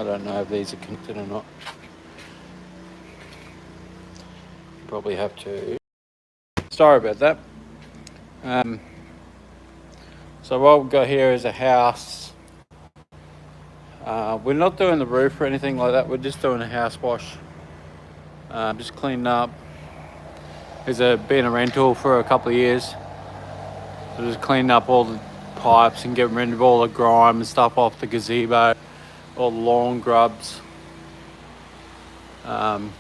I don't know if these are connected or not. Probably have to. Sorry about that. So what we've got here is a house. We're not doing the roof or anything like that. We're just doing a house wash. Just cleaning up. It's been a rental for a couple of years. So just cleaning up all the pipes and getting rid of all the grime and stuff off the gazebo, all the lawn grubs. Clean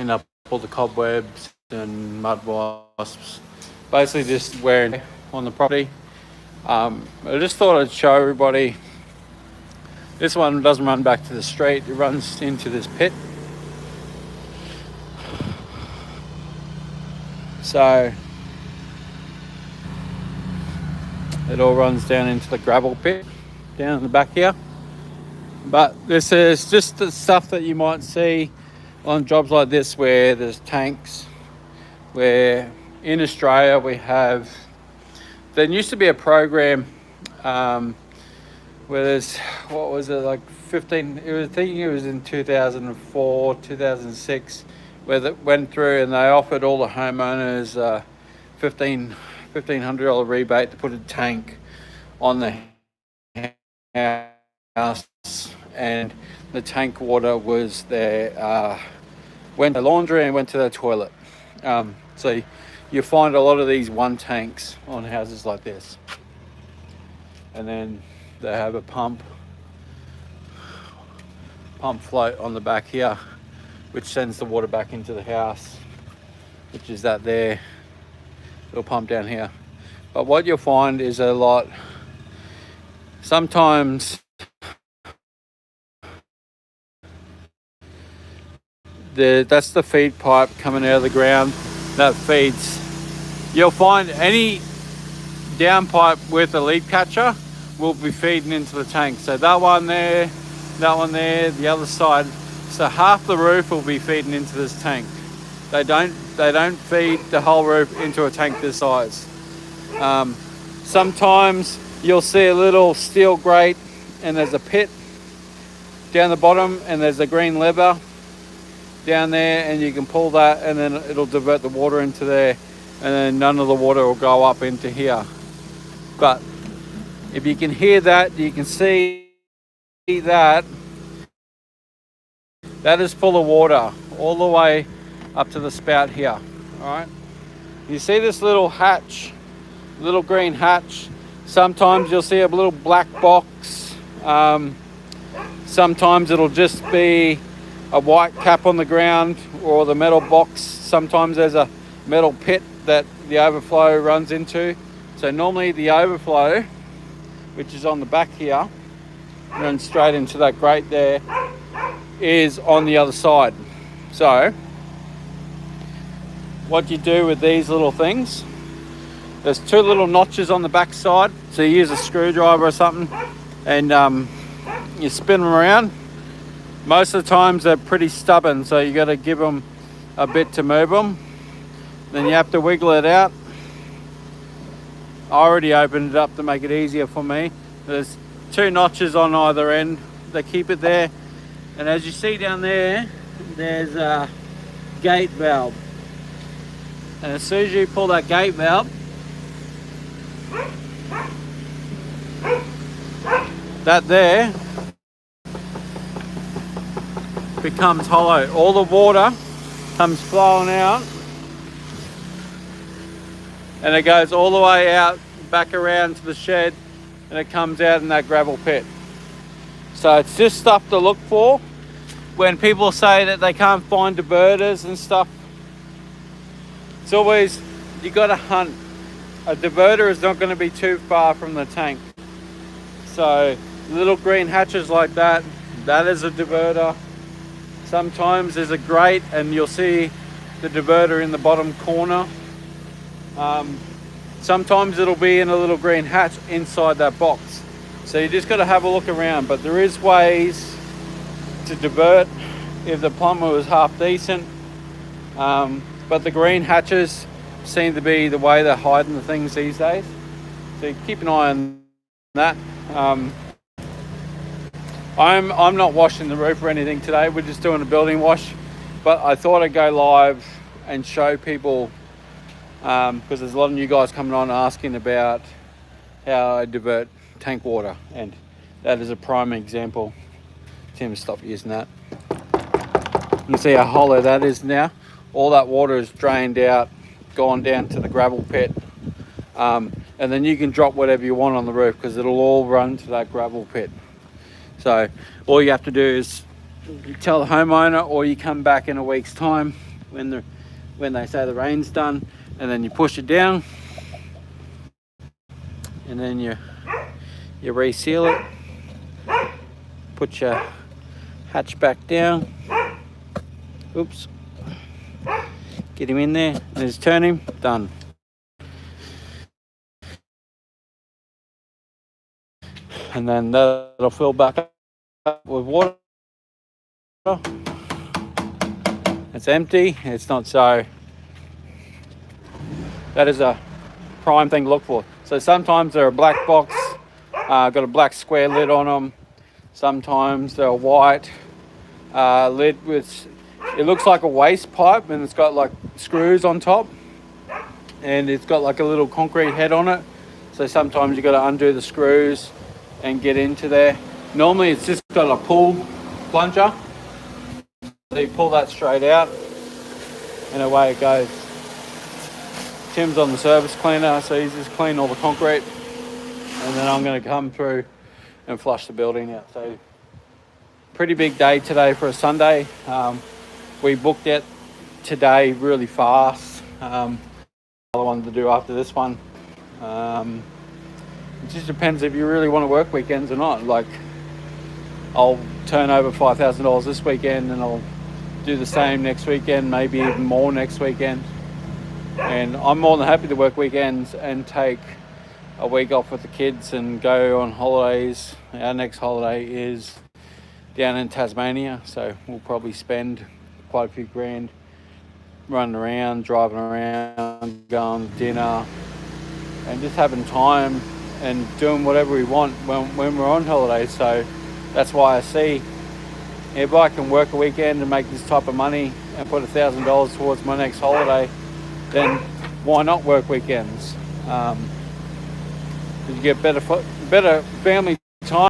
up all the cobwebs and mud wasps. Basically just wearing on the property. I just thought I'd show everybody. This one doesn't run back to the street. It runs into this pit. So it all runs down into the gravel pit down in the back here. But this is just the stuff that you might see on jobs like this where there's tanks, where in Australia we have, there used to be a program where there's, what was it, like 15, I think it was in 2004, 2006, where that went through and they offered all the homeowners $1,500 rebate to put a tank on the house, and the tank water was there, went to the laundry and went to the toilet. So you find a lot of these one tanks on houses like this, and then they have a pump float on the back here, which sends the water back into the house, which is that there little pump down here. But what you'll find is a lot, sometimes that's the feed pipe coming out of the ground that feeds. You'll find any downpipe with a lead catcher will be feeding into the tank. So that one there, the other side. So half the roof will be feeding into this tank. They don't feed the whole roof into a tank this size. Sometimes you'll see a little steel grate and there's a pit down the bottom and there's a green lever down there, and you can pull that and then it'll divert the water into there, and then none of the water will go up into here. But if you can hear that, you can see that is full of water all the way up to the spout here. All right, you see this little hatch, little green hatch. Sometimes you'll see a little black box. Sometimes it'll just be a white cap on the ground or the metal box. Sometimes there's a metal pit that the overflow runs into. So normally the overflow, which is on the back here, runs straight into that grate there, is on the other side. So what you do with these little things, there's two little notches on the back side. So you use a screwdriver or something and you spin them around. Most of the times they're pretty stubborn, so you got to give them a bit to move them. Then you have to wiggle it out. I already opened it up to make it easier for me. There's two notches on either end. They keep it there. And as you see down there, there's a gate valve. And as soon as you pull that gate valve, that there becomes hollow. All the water comes flowing out and it goes all the way out back around to the shed, and it comes out in that gravel pit. So it's just stuff to look for when people say that they can't find diverters and stuff. It's always, you got to hunt. A diverter is not going to be too far from the tank. So little green hatches like that, that is a diverter. Sometimes there's a grate and you'll see the diverter in the bottom corner. Sometimes it'll be in a little green hatch inside that box. So you just got to have a look around, but there is ways to divert if the plumber was half decent. But the green hatches seem to be the way they're hiding the things these days. So keep an eye on that. I'm not washing the roof or anything today. We're just doing a building wash, but I thought I'd go live and show people, because there's a lot of you guys coming on asking about how I divert tank water, and that is a prime example. Tim, stop using that. You can see how hollow that is now. All that water is drained out, gone down to the gravel pit, and then you can drop whatever you want on the roof because it'll all run to that gravel pit. So all you have to do is tell the homeowner, or you come back in a week's time when they say the rain's done, and then you push it down, and then you reseal it, put your hatch back down. Oops. Get him in there, and just turn him, done. And then that'll fill back up with water. It's empty, it's not, so that is a prime thing to look for. So sometimes they're a black box, got a black square lid on them. Sometimes they're a white lid with, it looks like a waste pipe, and it's got like screws on top, and it's got like a little concrete head on it. So sometimes you got to undo the screws and get into there. Normally it's just got a pull plunger, so you pull that straight out and away it goes. Tim's on the surface cleaner, so he's just cleaned all the concrete, and then I'm going to come through and flush the building out. So pretty big day today for a Sunday. We booked it today really fast. Other one to do after this one. It just depends if you really want to work weekends or not. Like, I'll turn over $5,000 this weekend, and I'll do the same next weekend, maybe even more next weekend. And I'm more than happy to work weekends and take a week off with the kids and go on holidays. Our next holiday is down in Tasmania, so we'll probably spend quite a few grand running around, driving around, going to dinner, and just having time and doing whatever we want when we're on holiday. So that's why I see if I can work a weekend and make this type of money and put $1,000 towards my next holiday, then why not work weekends? You get better family